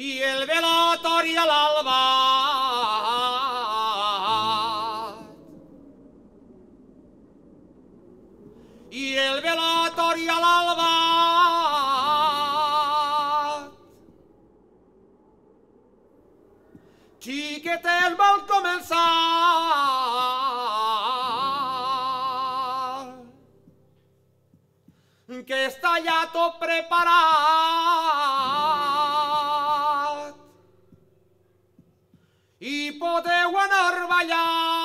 i el velatori a l'alba. I el velatori a l'alba. Xiquetet vol començar. Que està ja tot preparat i podeu anar ballant.